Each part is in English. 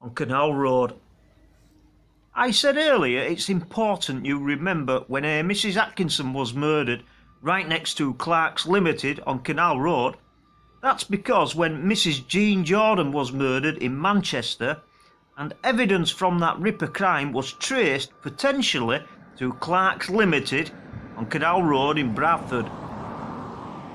on Canal Road. I said earlier it's important you remember when Mrs. Atkinson was murdered right next to Clark's Limited on Canal Road. That's because when Mrs. Jean Jordan was murdered in Manchester, and evidence from that Ripper crime was traced potentially to Clark's Limited on Canal Road in Bradford.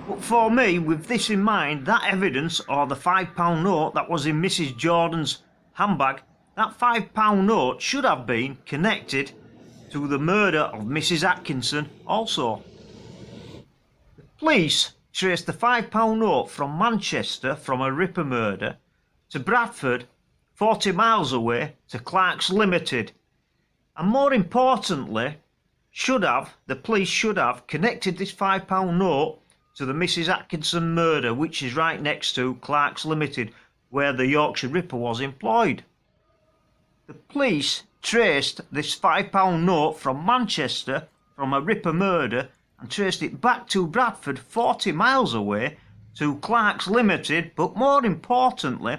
But for me, with this in mind, that evidence, or the £5 note that was in Mrs. Jordan's handbag, that £5 note should have been connected to the murder of Mrs. Atkinson also. The police traced the £5 note from Manchester from a Ripper murder to Bradford, 40 miles away, to Clark's Limited. And more importantly, the police should have connected this £5 note to the Mrs. Atkinson murder, which is right next to Clark's Limited, where the Yorkshire Ripper was employed. The police traced this £5 note from Manchester from a Ripper murder and traced it back to Bradford, 40 miles away, to Clark's Limited, but more importantly,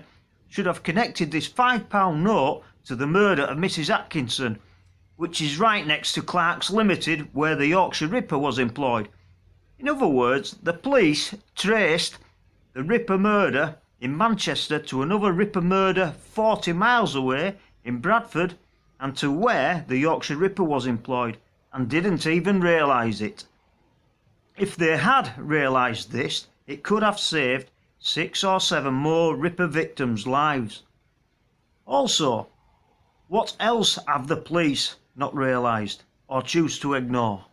should have connected this £5 note to the murder of Mrs. Atkinson, which is right next to Clark's Limited, where the Yorkshire Ripper was employed. In other words, the police traced the Ripper murder in Manchester to another Ripper murder 40 miles away in Bradford and to where the Yorkshire Ripper was employed, and didn't even realise it. If they had realised this, it could have saved 6 or 7 more Ripper victims' lives. Also, what else have the police not realised or choose to ignore?